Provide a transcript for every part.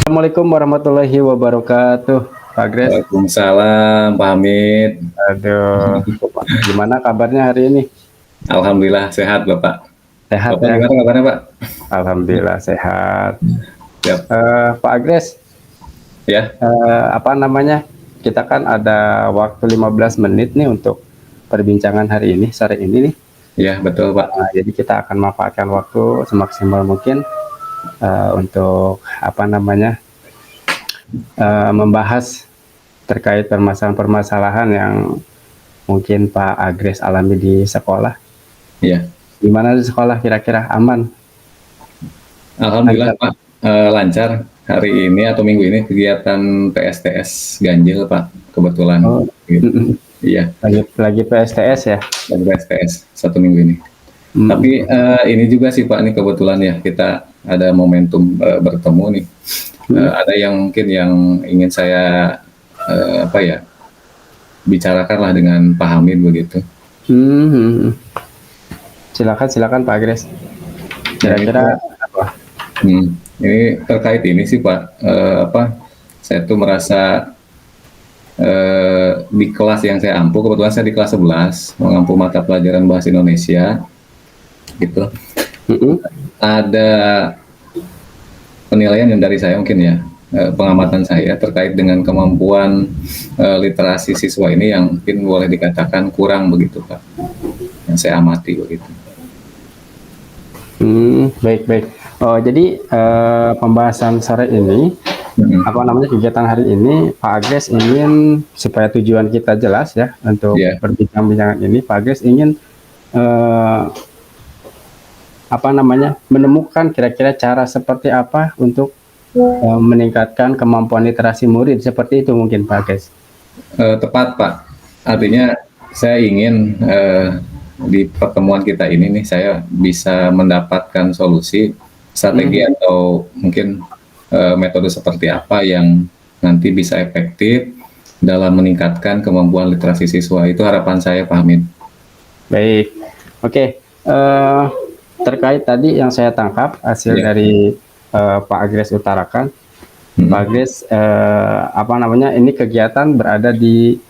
Assalamualaikum warahmatullahi wabarakatuh, Pak Gres. Waalaikumsalam, Pak Hamid. Aduh, gimana kabarnya hari ini? Alhamdulillah sehat, Bapak. Sehat Bapak ya? gimana kabarnya, Pak? Alhamdulillah sehat. Siap. Pak Agres, Ya, apa namanya? Kita kan ada waktu 15 menit nih untuk perbincangan hari ini, sore ini nih. ya betul, Pak. Jadi kita akan manfaatkan waktu semaksimal mungkin untuk apa namanya? Membahas terkait permasalahan-permasalahan yang mungkin Pak Agres alami di sekolah. Ya. Gimana di sekolah kira-kira aman? Alhamdulillah, Pak. Lancar hari ini atau minggu ini kegiatan PSTS ganjil, Pak. Kebetulan. Oh, Gitu. Iya, lagi PSTS ya? lagi PSTS 1 minggu ini. Tapi ini juga sih, Pak, ini kebetulan ya kita ada momentum bertemu nih. Ada yang mungkin yang ingin saya bicarakan lah dengan Pak Hamid begitu. Silakan Pak Agres. Kira-kira apa? Ini terkait ini sih Pak, saya tuh merasa di kelas yang saya ampu, kebetulan saya di kelas 11 mengampu mata pelajaran bahasa Indonesia, gitu. Ada penilaian yang dari saya mungkin ya, pengamatan saya terkait dengan kemampuan literasi siswa ini yang mungkin boleh dikatakan kurang begitu Pak, yang saya amati begitu. Baik. Oh, jadi pembahasan sore ini, apa namanya kegiatan hari ini, Pak Agres ingin supaya tujuan kita jelas ya untuk perbincangan ini, Pak Agres ingin apa namanya menemukan kira-kira cara seperti apa untuk meningkatkan kemampuan literasi murid, seperti itu mungkin Pak Agres. Tepat Pak, artinya saya ingin di pertemuan kita ini nih saya bisa mendapatkan solusi strategi atau mungkin metode seperti apa yang nanti bisa efektif dalam meningkatkan kemampuan literasi siswa. Itu harapan saya, Pak Hamid. Baik, oke. Terkait tadi yang saya tangkap hasil dari Pak Agres utarakan, Pak Agres apa namanya ini kegiatan berada di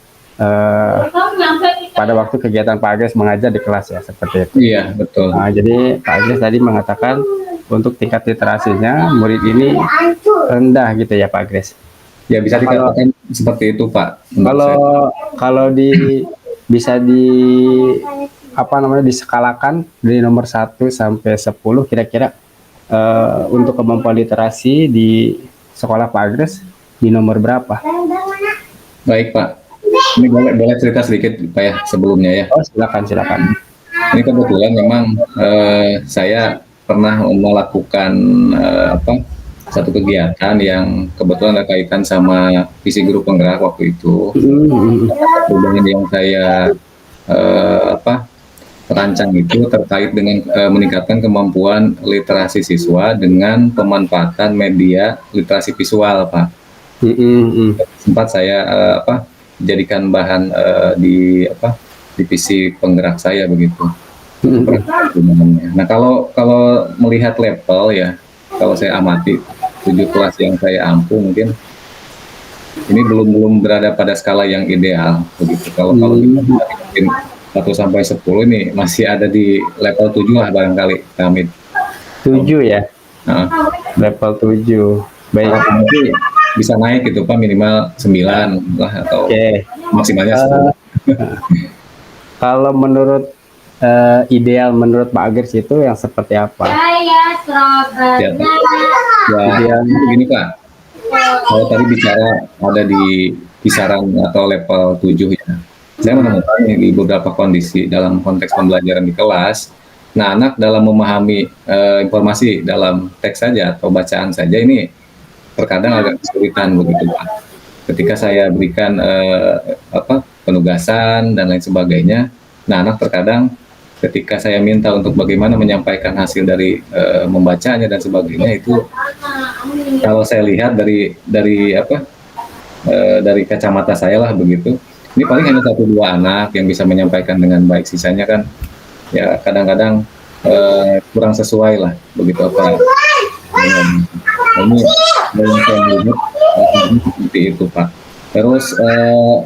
pada waktu kegiatan Pak Agres mengajar di kelas ya, seperti itu. Iya, betul. Jadi Pak Agres tadi mengatakan untuk tingkat literasinya murid ini rendah gitu ya Pak Agres. Ya bisa dikatakan seperti itu Pak. Kalau bisa apa namanya diskalakan dari nomor 1 sampai 10 kira-kira untuk kemampuan literasi di sekolah Pak Agres di nomor berapa? Baik Pak. Ini boleh cerita sedikit Pak ya sebelumnya ya. Oh silakan. Ini kebetulan memang saya pernah melakukan satu kegiatan yang kebetulan ada kaitan sama visi guru penggerak waktu itu. Perubahan yang saya rancang itu terkait dengan meningkatkan kemampuan literasi siswa dengan pemanfaatan media literasi visual Pak. Sempat saya jadikan bahan di divisi penggerak saya begitu. Nah kalau melihat level ya, kalau saya amati 7 kelas yang saya ampu mungkin ini belum berada pada skala yang ideal begitu. Kalau kita mungkin 1 sampai 10 ini masih ada di level 7 lah barangkali kami. 7 ya? Level 7. Baik. Nanti bisa naik gitu Pak, minimal 9 lah atau maksimalnya 10. Kalau menurut ideal menurut Pak Agres itu yang seperti apa? Ya, begini Pak, kalau tadi bicara ada di kisaran atau level 7 ya, saya menemukan di beberapa kondisi dalam konteks pembelajaran di kelas, nah anak dalam memahami informasi dalam teks saja atau bacaan saja ini terkadang agak kesulitan begitu Pak. Ketika saya berikan penugasan dan lain sebagainya, nah anak terkadang ketika saya minta untuk bagaimana menyampaikan hasil dari membacanya dan sebagainya itu kalau saya lihat dari kacamata saya lah begitu, ini paling hanya 1-2 anak yang bisa menyampaikan dengan baik, sisanya kan ya kadang-kadang kurang sesuai lah begitu apa. Ini yang saya lihat seperti itu Pak. Terus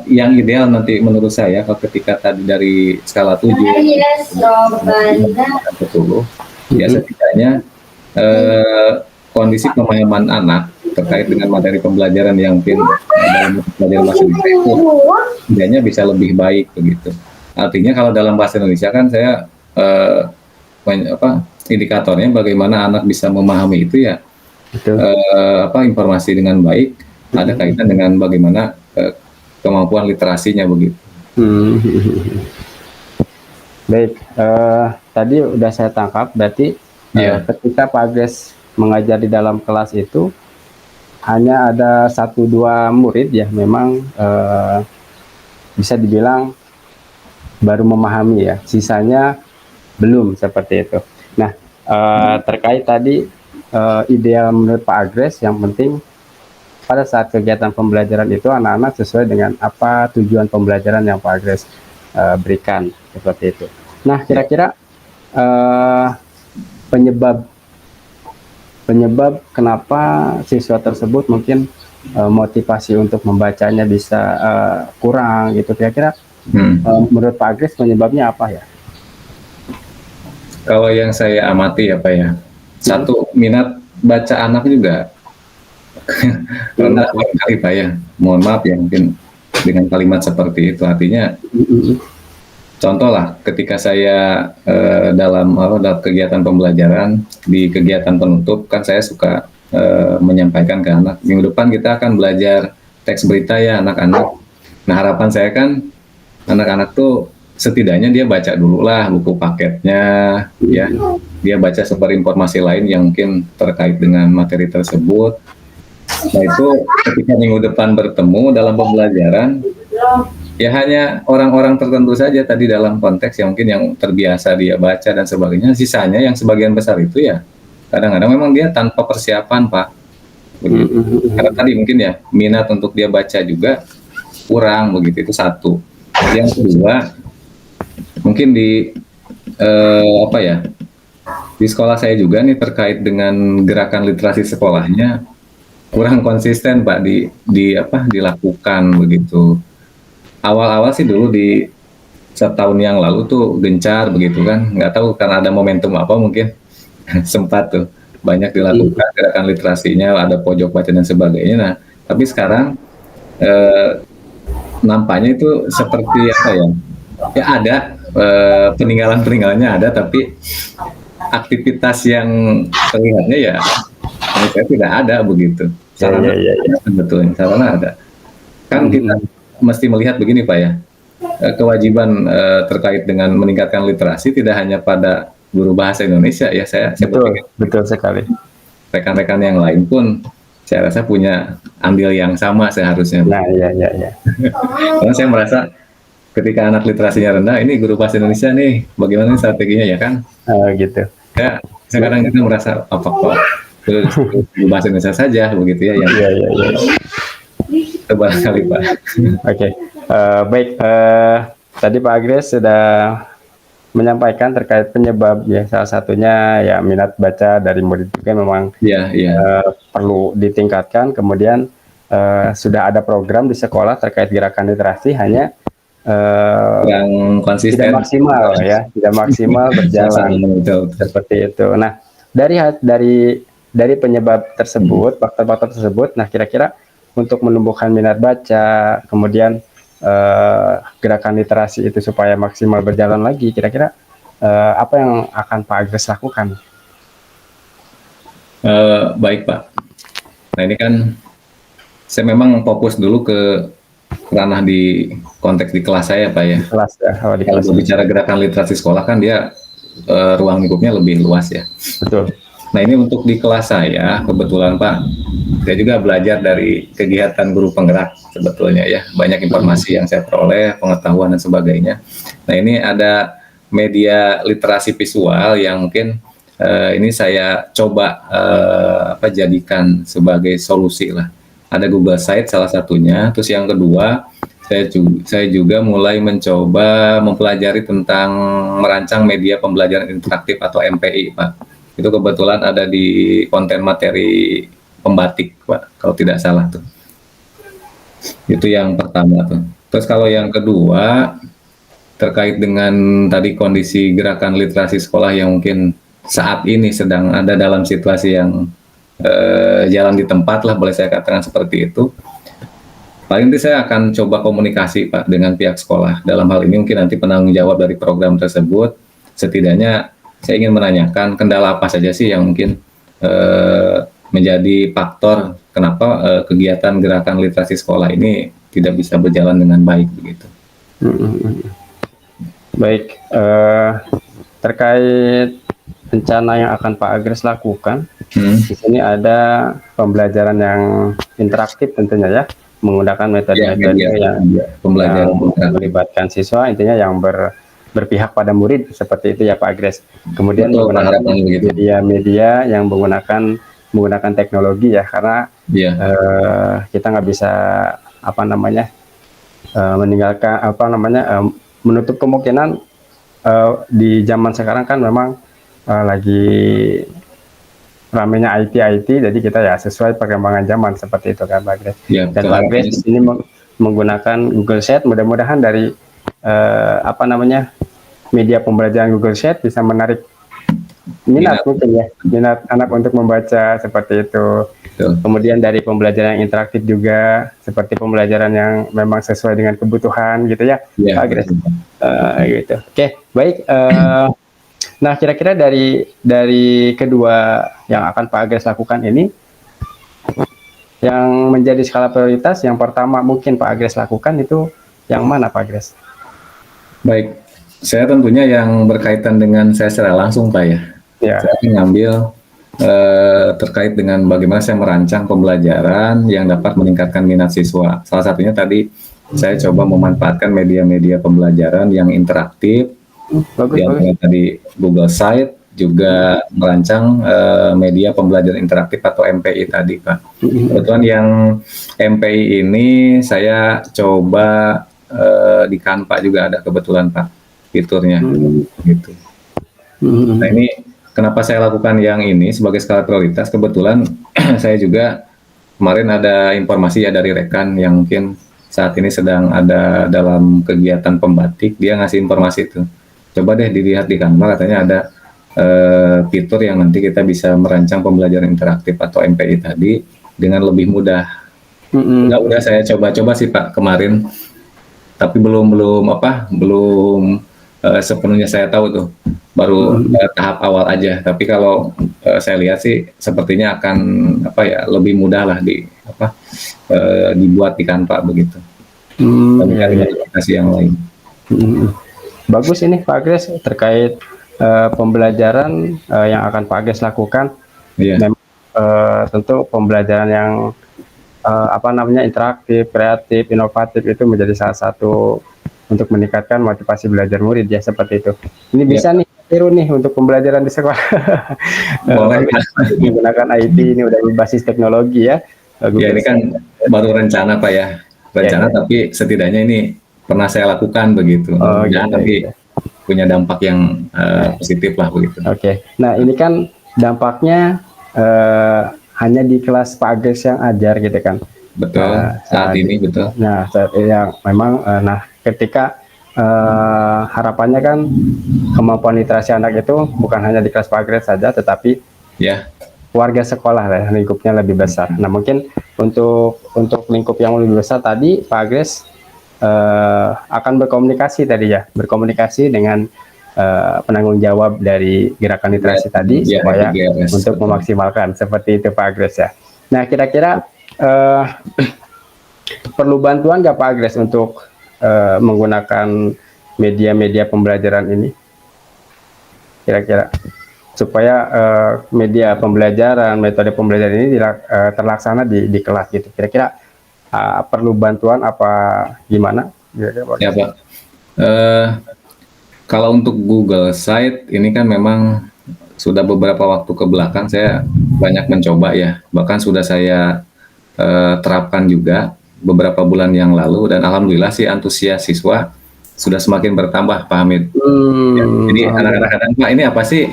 yang ideal nanti menurut saya kalau ketika tadi dari skala 7 ke 10, ya setidaknya kondisi pemahaman anak terkait dengan materi pembelajaran yang mungkin dalam pembelajaran bahasa Indonesia itu setidaknya bisa lebih baik begitu. Artinya kalau dalam bahasa Indonesia kan saya indikatornya bagaimana anak bisa memahami itu ya informasi dengan baik, ada kaitan dengan bagaimana kemampuan literasinya begitu. Baik, tadi udah saya tangkap, berarti ketika Pak Agres mengajar di dalam kelas itu hanya ada 1-2 murid ya, memang bisa dibilang baru memahami ya, sisanya belum seperti itu. Nah, terkait tadi ideal menurut Pak Agres, yang penting pada saat kegiatan pembelajaran itu anak-anak sesuai dengan apa tujuan pembelajaran yang Pak Agres berikan, seperti itu. Nah, kira-kira penyebab kenapa siswa tersebut mungkin motivasi untuk membacanya bisa kurang gitu, kira-kira menurut Pak Agres penyebabnya apa ya? Kalau yang saya amati ya Pak ya, satu, minat baca anak juga rendah kali Pak ya, mohon maaf ya mungkin dengan kalimat seperti itu. Artinya contoh lah, ketika saya dalam kegiatan pembelajaran, di kegiatan penutup kan saya suka menyampaikan ke anak, minggu depan kita akan belajar teks berita ya anak-anak. Nah harapan saya kan anak-anak tuh setidaknya dia baca dulu lah buku paketnya, ya, dia baca sumber informasi lain yang mungkin terkait dengan materi tersebut. Nah itu ketika minggu depan bertemu dalam pembelajaran, ya hanya orang-orang tertentu saja tadi dalam konteks yang mungkin yang terbiasa dia baca dan sebagainya. Sisanya yang sebagian besar itu ya kadang-kadang memang dia tanpa persiapan Pak. Begitu. Karena tadi mungkin ya minat untuk dia baca juga kurang begitu, itu satu. Yang kedua mungkin di di sekolah saya juga nih terkait dengan gerakan literasi sekolahnya kurang konsisten Pak dilakukan begitu. Awal-awal sih dulu di setahun yang lalu tuh gencar begitu kan, nggak tahu karena ada momentum apa mungkin sempat tuh banyak dilakukan gerakan literasinya, ada pojok baca dan sebagainya. Nah tapi sekarang nampaknya itu seperti apa ya ada peninggalannya ada, tapi aktivitas yang terlihatnya ya menurut saya tidak ada begitu. Sarana sebetulnya sarana ada. Kan kita mesti melihat begini Pak ya, kewajiban terkait dengan meningkatkan literasi tidak hanya pada guru bahasa Indonesia ya, saya betul sekali. Rekan-rekan yang lain pun saya rasa punya andil yang sama seharusnya. Nah, iya. Karena saya merasa ketika anak literasinya rendah, ini guru bahasa Indonesia nih, bagaimana strateginya ya kan? Gitu. Ya, sekarang kita merasa apa kok guru bahasa Indonesia saja begitu ya? Iya. Tebal sekali Pak. Oke, baik. Tadi Pak Agres sudah menyampaikan terkait penyebab ya, salah satunya ya minat baca dari murid juga memang perlu ditingkatkan. Kemudian sudah ada program di sekolah terkait gerakan literasi, hanya yang konsisten, tidak maksimal berjalan seperti itu. Nah dari penyebab tersebut, faktor-faktor tersebut, nah kira-kira untuk menumbuhkan minat baca, kemudian gerakan literasi itu supaya maksimal berjalan lagi, kira-kira apa yang akan Pak Agres lakukan? Baik Pak, nah ini kan saya memang fokus dulu ke ranah di konteks di kelas saya Pak ya. Kalau berbicara gerakan literasi sekolah kan dia ruang lingkupnya lebih luas ya. Betul. Nah ini untuk di kelas saya kebetulan Pak, saya juga belajar dari kegiatan guru penggerak sebetulnya ya, banyak informasi yang saya peroleh, pengetahuan dan sebagainya. Nah ini ada media literasi visual yang mungkin ini saya coba jadikan sebagai solusi lah. Ada Google Site salah satunya. Terus yang kedua, saya juga mulai mencoba mempelajari tentang merancang media pembelajaran interaktif atau MPI Pak. Itu kebetulan ada di konten materi pembatik, Pak, kalau tidak salah tuh. Itu yang pertama tuh. Terus kalau yang kedua, terkait dengan tadi kondisi gerakan literasi sekolah yang mungkin saat ini sedang ada dalam situasi yang jalan di tempat lah, boleh saya katakan seperti itu. Paling nanti saya akan coba komunikasi, Pak, dengan pihak sekolah. Dalam hal ini mungkin nanti penanggung jawab dari program tersebut, setidaknya saya ingin menanyakan kendala apa saja sih yang mungkin menjadi faktor kenapa kegiatan gerakan literasi sekolah ini tidak bisa berjalan dengan baik begitu. Baik, terkait rencana yang akan Pak Agres lakukan, di sini ada pembelajaran yang interaktif tentunya ya, menggunakan metode-metode yang pembelajaran melibatkan siswa, intinya yang berpihak pada murid seperti itu ya Pak Agres. Kemudian menggunakan media-media yang menggunakan teknologi ya, karena kita nggak bisa meninggalkan menutup kemungkinan di zaman sekarang kan memang lagi ramenya IT, jadi kita ya sesuai perkembangan zaman seperti itu kan Pak Agres. Dan Pak Agres di sini menggunakan Google Sheet, mudah-mudahan dari media pembelajaran Google Sheet bisa menarik minat mungkin ya, minat anak untuk membaca seperti itu. Kemudian dari pembelajaran yang interaktif juga, seperti pembelajaran yang memang sesuai dengan kebutuhan gitu ya, Pak Agres. Gitu. Oke, baik. Nah, kira-kira dari kedua yang akan Pak Agres lakukan ini, yang menjadi skala prioritas, yang pertama mungkin Pak Agres lakukan itu yang mana Pak Agres? Baik, saya tentunya yang berkaitan dengan saya secara langsung Pak ya. Saya akan ngambil terkait dengan bagaimana saya merancang pembelajaran yang dapat meningkatkan minat siswa. Salah satunya tadi saya coba memanfaatkan media-media pembelajaran yang interaktif, yang tadi Google Site, juga merancang media pembelajaran interaktif atau MPI tadi Pak. Kebetulan yang MPI ini saya coba di Canva juga ada kebetulan Pak fiturnya gitu. Nah ini kenapa saya lakukan yang ini sebagai skala prioritas, kebetulan saya juga kemarin ada informasi ya dari rekan yang mungkin saat ini sedang ada dalam kegiatan pembatik, dia ngasih informasi itu. Coba deh dilihat di Canva, katanya ada fitur yang nanti kita bisa merancang pembelajaran interaktif atau MPI tadi dengan lebih mudah. Udah saya coba-coba sih Pak kemarin, tapi belum sepenuhnya saya tahu tuh, baru tahap awal aja. Tapi kalau saya lihat sih sepertinya akan lebih mudah lah dibuat di Canva begitu. Dengan aplikasi yang lain. Bagus ini Pak Agres terkait pembelajaran yang akan Pak Agres lakukan. Memang tentu pembelajaran yang interaktif, kreatif, inovatif itu menjadi salah satu untuk meningkatkan motivasi belajar murid ya, seperti itu. Ini bisa nih tiru nih untuk pembelajaran di sekolah. Menggunakan IT ini udah berbasis teknologi ya. Ini kan baru rencana Pak ya. Tapi setidaknya ini pernah saya lakukan begitu. Tapi punya dampak yang positif lah begitu. Nah ini kan dampaknya hanya di kelas Pak Agres yang ajar gitu kan. Betul. Saat ini betul. Nah saat ini yang memang ketika harapannya kan kemampuan literasi anak itu bukan hanya di kelas Pak Agres saja, tetapi warga sekolah lah, lingkupnya lebih besar. Nah mungkin untuk lingkup yang lebih besar tadi Pak Agres akan berkomunikasi dengan penanggung jawab dari gerakan literasi tadi supaya untuk memaksimalkan seperti itu Pak Agres ya. Nah kira-kira perlu bantuan nggak Pak Agres untuk menggunakan media-media pembelajaran ini? Kira-kira supaya media pembelajaran, metode pembelajaran ini terlaksana di kelas gitu. Kira-kira perlu bantuan apa gimana? Ya Pak. Kalau untuk Google Site ini kan memang sudah beberapa waktu ke belakang saya banyak mencoba ya. Bahkan sudah saya terapkan juga beberapa bulan yang lalu, dan alhamdulillah sih antusias siswa sudah semakin bertambah Pak Hamid. Jadi anak-anak kadang Pak ini apa sih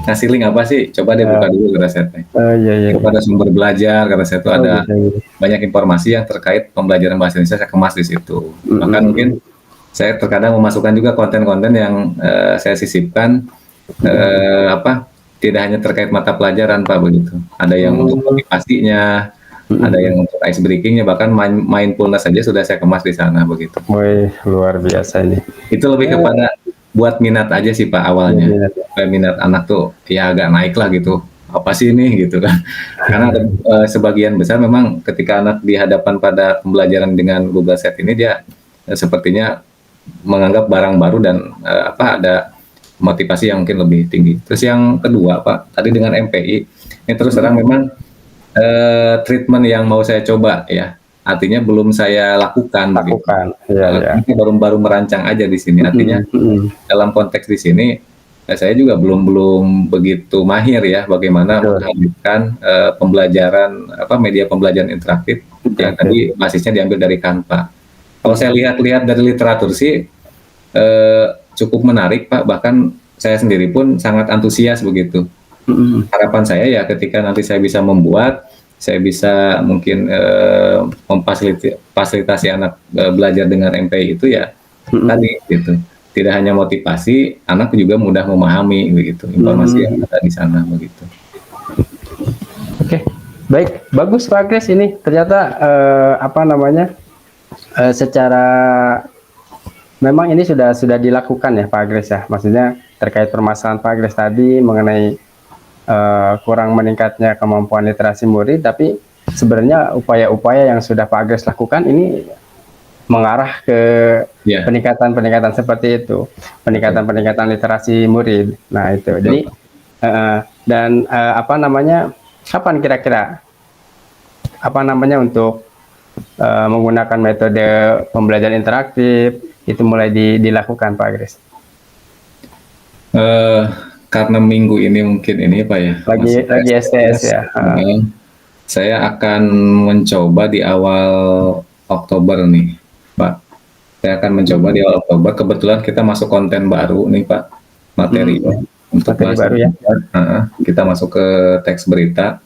ngasih link apa sih? Coba deh buka dulu kata saya teh. Oh iya iya. Itu pada sumber belajar kata saya itu Oh ada gitu, gitu. banyak informasi yang terkait pembelajaran bahasa Indonesia saya kemas di situ. Bahkan mungkin Mm-mm. saya terkadang memasukkan juga konten-konten yang saya sisipkan apa tidak hanya terkait mata pelajaran Pak begitu. Ada yang untuk Mm. motivasinya, ada yang Mm-mm. untuk ice breakingnya, bahkan mindfulness saja sudah saya kemas di sana begitu. Wih, luar biasa ini. Itu lebih Ya, kepada buat minat aja sih Pak ya, awalnya. minat ya. Supaya minat anak tuh ya agak naik lah gitu. Apa sih ini gitu kan. Karena ada sebagian besar memang ketika anak dihadapan pada pembelajaran dengan Google Set ini dia sepertinya menganggap barang baru dan apa ada motivasi yang mungkin lebih tinggi. Terus yang kedua Pak, tadi dengan MPI, ini terus terang memang treatment yang mau saya coba ya, artinya belum saya lakukan begitu. Lakukan. Iya, iya. Ini baru merancang aja di sini. Artinya Mm-mm. dalam konteks di sini saya juga belum begitu mahir ya bagaimana Betul. menghadirkan pembelajaran apa media pembelajaran interaktif yang tadi basisnya diambil dari Canva. Kalau saya lihat-lihat dari literatur sih cukup menarik Pak, bahkan saya sendiri pun sangat antusias begitu. Mm-mm. Harapan saya ya ketika nanti saya bisa membuat, saya bisa mungkin memfasilitasi anak belajar dengan MPI itu ya tadi gitu. Tidak hanya motivasi, anak juga mudah memahami begitu informasi yang ada di sana begitu. Oke, baik, bagus Pak Kris ini ternyata apa namanya secara memang ini sudah dilakukan ya Pak Kris ya, maksudnya terkait permasalahan Pak Kris tadi mengenai kurang meningkatnya kemampuan literasi murid, tapi sebenarnya upaya-upaya yang sudah Pak Kris lakukan ini mengarah ke peningkatan-peningkatan seperti itu, peningkatan literasi murid. Nah itu, jadi dan apa namanya, kapan kira-kira apa namanya untuk menggunakan metode pembelajaran interaktif itu mulai dilakukan Pak Kris? Karena minggu ini mungkin ini Pak ya, lagi STS ya. Saya akan mencoba di awal Oktober nih Pak. Saya akan mencoba di awal Oktober. Kebetulan kita masuk konten baru nih Pak, materi untuk materi baru ya. Kita masuk ke teks berita.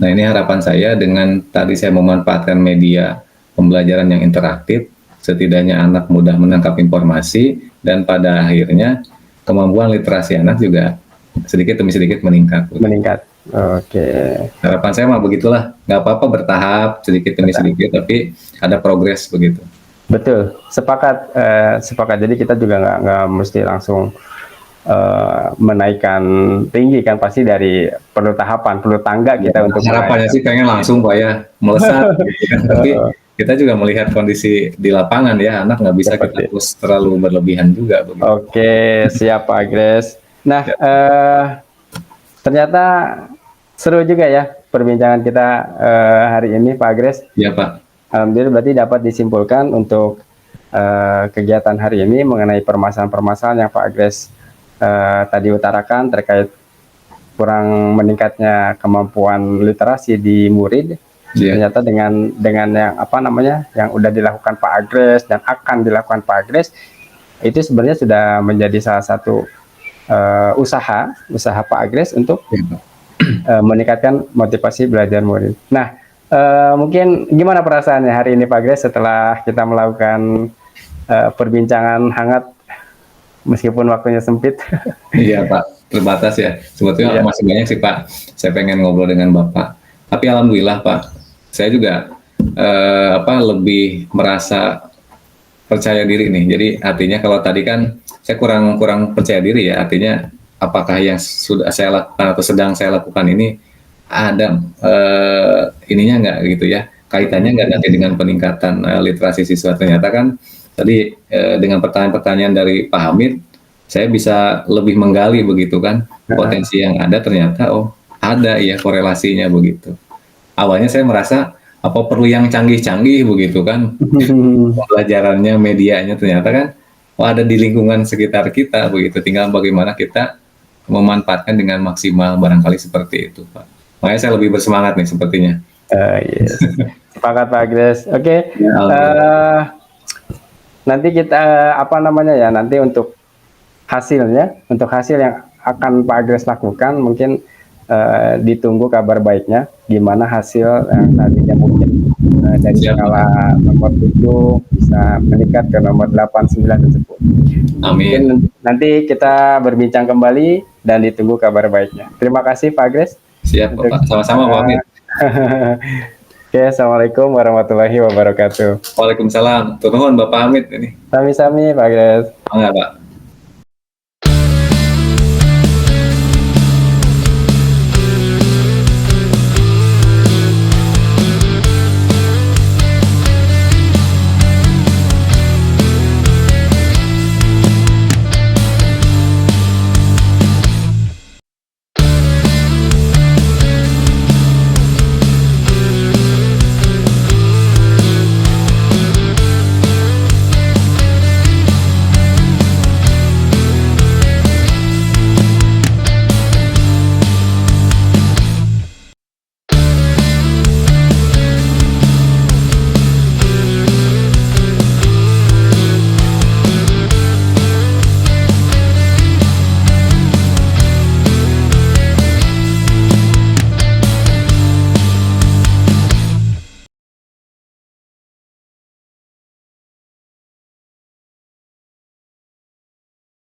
Nah ini harapan saya dengan tadi saya memanfaatkan media pembelajaran yang interaktif, setidaknya anak mudah menangkap informasi dan pada akhirnya kemampuan literasi anak juga sedikit demi sedikit meningkat. Meningkat. Oke. Harapan saya mah begitulah, nggak apa-apa bertahap sedikit demi sedikit, tapi ada progres begitu. Betul, sepakat. Jadi kita juga nggak mesti langsung menaikkan tinggi kan, pasti dari perlu tahapan, perlu tangga kita untuk harapannya sih pengen langsung Pak ya melesat gitu kan. Tapi kita juga melihat kondisi di lapangan ya, anak nggak bisa kita terus terlalu berlebihan juga begitu. Oke, siap Pak Kris. Nah ternyata seru juga ya perbincangan kita hari ini Pak Kris. Iya Pak. Alhamdulillah berarti dapat disimpulkan untuk kegiatan hari ini mengenai permasalahan-permasalahan yang Pak Kris tadi utarakan terkait kurang meningkatnya kemampuan literasi di murid. Ternyata dengan yang apa namanya yang udah dilakukan Pak Agres dan akan dilakukan Pak Agres itu sebenarnya sudah menjadi salah satu usaha Pak Agres untuk meningkatkan motivasi belajar murid. Nah mungkin gimana perasaannya hari ini Pak Agres setelah kita melakukan perbincangan hangat meskipun waktunya sempit? Iya Pak, terbatas ya. Sebetulnya masih banyak sih Pak. Saya pengen ngobrol dengan Bapak. Tapi alhamdulillah Pak, saya juga lebih merasa percaya diri nih. Jadi artinya kalau tadi kan saya kurang percaya diri ya. Artinya apakah yang sudah saya lakukan atau sedang saya lakukan ini ada ininya nggak gitu ya? Kaitannya nggak nanti dengan peningkatan literasi siswa? Ternyata kan tadi dengan pertanyaan-pertanyaan dari Pak Hamid, saya bisa lebih menggali begitu kan potensi yang ada, ternyata ada ya korelasinya begitu. Awalnya saya merasa apa perlu yang canggih-canggih begitu kan pembelajarannya, medianya, ternyata kan ada di lingkungan sekitar kita begitu, tinggal bagaimana kita memanfaatkan dengan maksimal, barangkali seperti itu Pak. Makanya saya lebih bersemangat nih sepertinya. Yes. Sepakat Pak Agres. Oke. Nanti kita apa namanya ya, nanti untuk hasil yang akan Pak Agres lakukan, mungkin ditunggu kabar baiknya, gimana hasil yang tadinya mungkin dari Siap, Pak. skala nomor 7 bisa meningkat ke nomor 8, 9, dan 10. Mungkin Amin. nanti kita berbincang kembali dan ditunggu kabar baiknya. Terima kasih Pak Agres. Siap, Pak. Sama-sama, Pak Amit. Oke, Assalamualaikum warahmatullahi wabarakatuh. Waalaikumsalam. Turun Bapak Amit ini. Sami-sami Pak Agres. Enggak, Pak.